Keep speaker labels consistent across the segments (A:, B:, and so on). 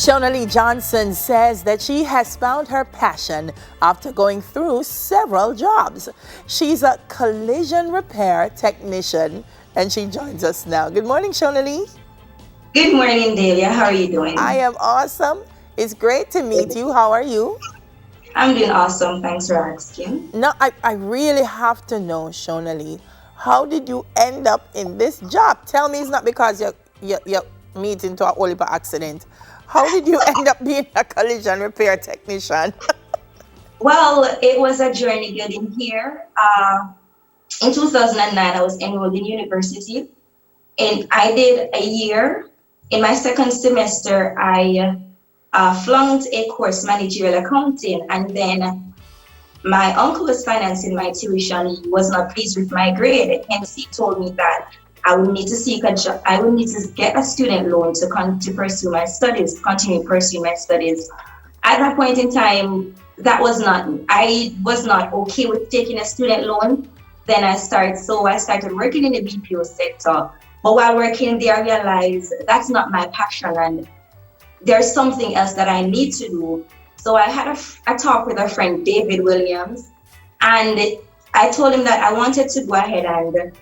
A: Shonalee Johnson says that she has found her passion after going through several jobs. She's a collision repair technician and she joins us now. Good morning, Shonalee.
B: Good morning, Delia. How are you doing?
A: I am awesome. It's great to meet you. How are you?
B: I'm doing awesome. Thanks for asking.
A: Now, I really have to know, Shonalee, how did you end up in this job? Tell me it's not because you're meeting to a holy accident. How did you end up being a collision repair technician?
B: Well, it was a journey getting here. In 2009, I was enrolled in university and I did a year. In my second semester, I flunked a course, managerial accounting, and then my uncle was financing my tuition. He was not pleased with my grade, hence he told me that I would need to seek a job. I would need to get a student loan to pursue my studies, continue pursuing my studies. At that point in time, I was not okay with taking a student loan. Then I started working in the BPO sector. But while working there, I realized that's not my passion and there's something else that I need to do. So I had a talk with a friend, David Williams, and I told him that I wanted to go ahead and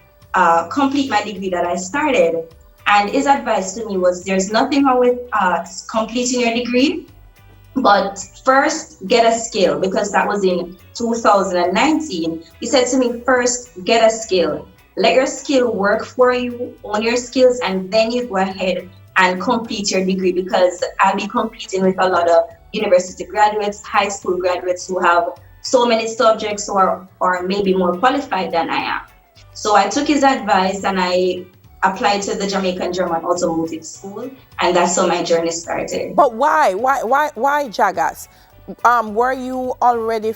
B: complete my degree that I started. And his advice to me was there's nothing wrong with completing your degree, but first get a skill, because that was in 2019. He said to me, first get a skill. Let your skill work for you, own your skills, and then you go ahead and complete your degree, because I'll be competing with a lot of university graduates, high school graduates who have so many subjects or maybe more qualified than I am. So I took his advice and I applied to the Jamaican German Automotive School, and that's how my journey started.
A: But why Jagas? Were you already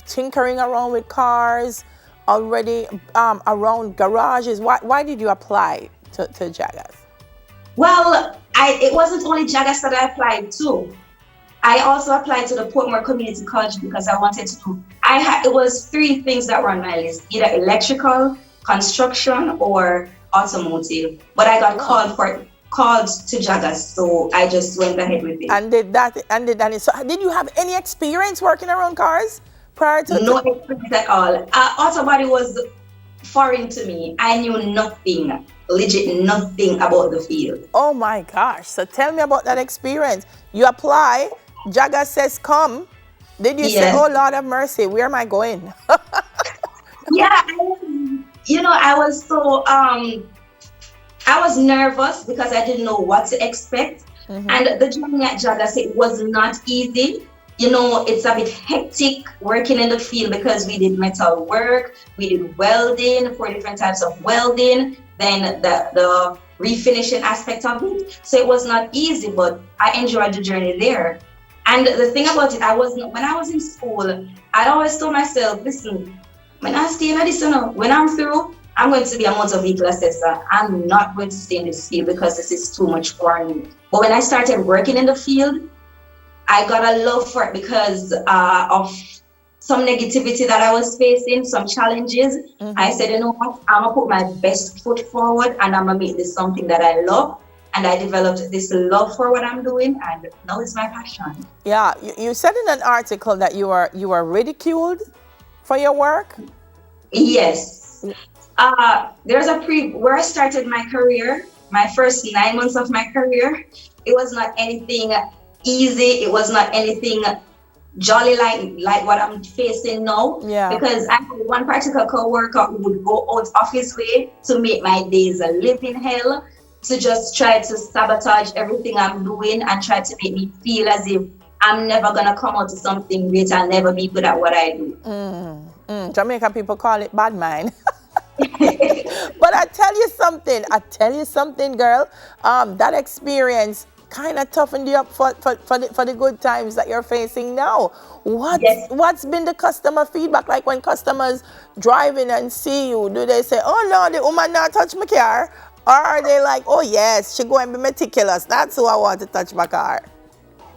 A: tinkering around with cars, already around garages? Why did you apply to Jagas?
B: Well, it wasn't only Jagas that I applied to. I also applied to the Portmore Community College because I wanted to do. It was three things that were on my list: either electrical, construction, or automotive. But I got called to Jagas, so I just went ahead with it.
A: And so did you have any experience working around cars prior to?
B: No experience at all. Auto body was foreign to me. I knew nothing, legit nothing about the field.
A: Oh my gosh! So tell me about that experience. You apply. Jagas says come. Did you say, "Oh Lord have mercy, where am I going?"
B: Yeah, I was so I was nervous because I didn't know what to expect. Mm-hmm. And the journey at Jagas, it was not easy. It's a bit hectic working in the field because we did metal work, we did welding, 4 different types of welding, then the refinishing aspect of it. So it was not easy, but I enjoyed the journey there. And the thing about it, when I was in school, I always told myself, listen, when I stay in this, when I'm through, I'm going to be a motor vehicle assessor. I'm not going to stay in this field because this is too much for me. But when I started working in the field, I got a love for it because of some negativity that I was facing, some challenges. Mm-hmm. I said, you know what, I'm going to put my best foot forward and I'm going to make this something that I love. And I developed this love for what I'm doing, and now it's my passion.
A: Yeah, you said in an article that you were ridiculed for your work?
B: Yes. Where I started my career, my first 9 months of my career, it was not anything easy. It was not anything jolly like what I'm facing now. Yeah. Because I had one particular co-worker who would go out of his way to make my days a living hell, to just try to sabotage everything I'm doing and try to make me feel as if I'm never gonna come out to something great. I'll never be good at what I do.
A: Jamaican people call it bad mind. But I tell you something, girl. That experience kind of toughened you up for the good times that you're facing now. What's been the customer feedback like when customers drive in and see you? Do they say, "Oh no, the woman not touch my car"? Or are they like, "Oh yes, she go and be meticulous. That's who I want to touch my car"?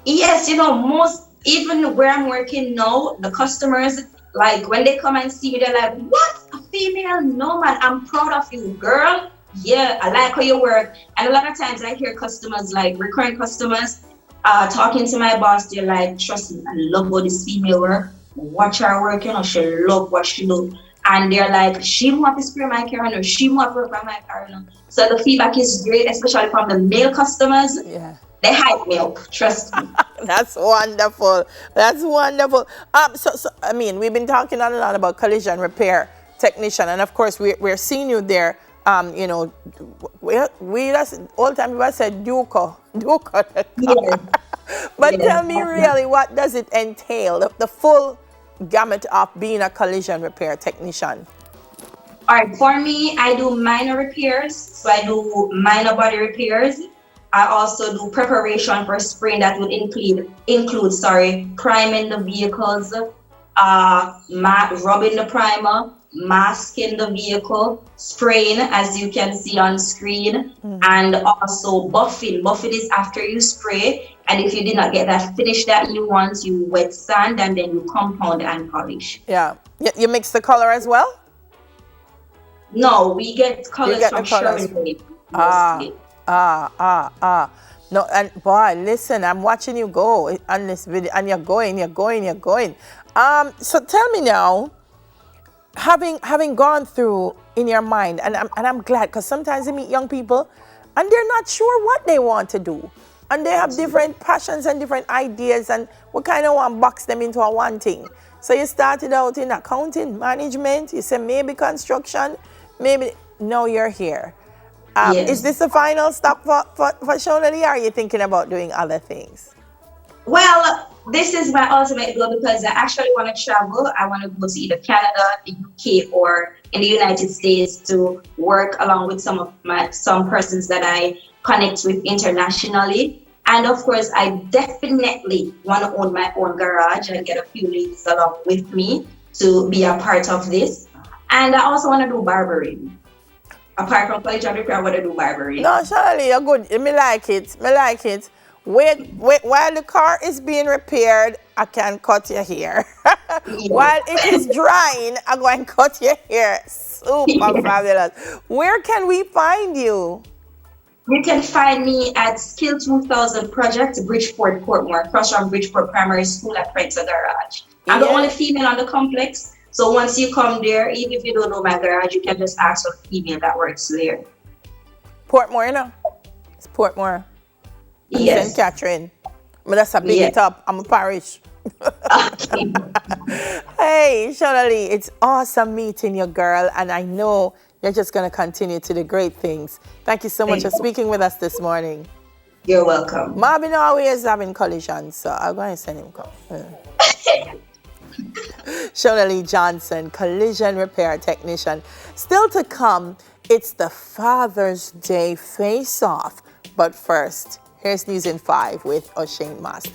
B: Yes, even where I'm working now, the customers, like when they come and see me, they're like, "What? A female? No man, I'm proud of you, girl. Yeah, I like how you work." And a lot of times I hear customers, like recurring customers, talking to my boss, they're like, trust me, I love how this female work. Watch her work, she love what she do. And they're like, she want to spray my car, or she want to work on my car. So the feedback is great, especially from the male customers.
A: Yeah.
B: They hype me up, trust me.
A: That's wonderful. That's wonderful. So I mean, we've been talking a lot about collision repair technician, and of course, we're seeing you there. You know, we just all the time we said Duco.
B: Yeah.
A: But
B: Yeah.
A: tell me really, what does it entail? The full gamut of being a collision repair technician.
B: All right, for me, I do minor repairs. So I do minor body repairs. I also do preparation for spraying that would include priming the vehicles, rubbing the primer, masking the vehicle, spraying as you can see on screen, and also buffing. Buffing is after you spray, and if you did not get that finish that you want, you wet sand and then you compound and polish.
A: Yeah. You mix the color as well?
B: No, we get colors
A: get
B: from
A: the colors.
B: Shonalee
A: Ah,
B: mostly.
A: ah. No, and boy, listen, I'm watching you go on this video, and you're going. So tell me now, having gone through in your mind, and I'm glad, because sometimes you meet young people, and they're not sure what they want to do, and they have different passions and different ideas, and we kind of want to box them into a one thing. So you started out in accounting, management, you said maybe construction, maybe now you're here.
B: Yes.
A: Is this the final stop for Shonalee, or are you thinking about doing other things?
B: Well, this is my ultimate goal because I actually want to travel. I want to go to either Canada, the UK, or in the United States to work along with some persons that I connect with internationally. And of course, I definitely want to own my own garage and get a few ladies along with me to be a part of this. And I also want to do barbering. Apart from college and repair, I want to do barbering.
A: No, Shonalee, you're good. Me like it. Wait, while the car is being repaired, I can cut your hair. While it is drying, I'm going to cut your hair. Super fabulous. Where can we find you?
B: You can find me at Skill 2000 Project, Bridgeport, Portmore, across from Bridgeport Primary School at Prensa Garage. I'm the only female on the complex, so once you come there, even if you don't know my garage, you can just ask for a female that works there.
A: Portmore, you know? It's Portmore.
B: Yes.
A: St. Catherine. But that's a big top. I'm a parish.
B: Okay.
A: Hey, Shonalee, it's awesome meeting you, girl, and I know you're just going to continue to do great things. Thank you so much for speaking with us this morning.
B: You're welcome.
A: Marvin always having collisions, so I'm going to send him come. Shonalee Johnson, collision repair technician. Still to come, it's the Father's Day face-off. But first, here's News in 5 with O'Shane Master.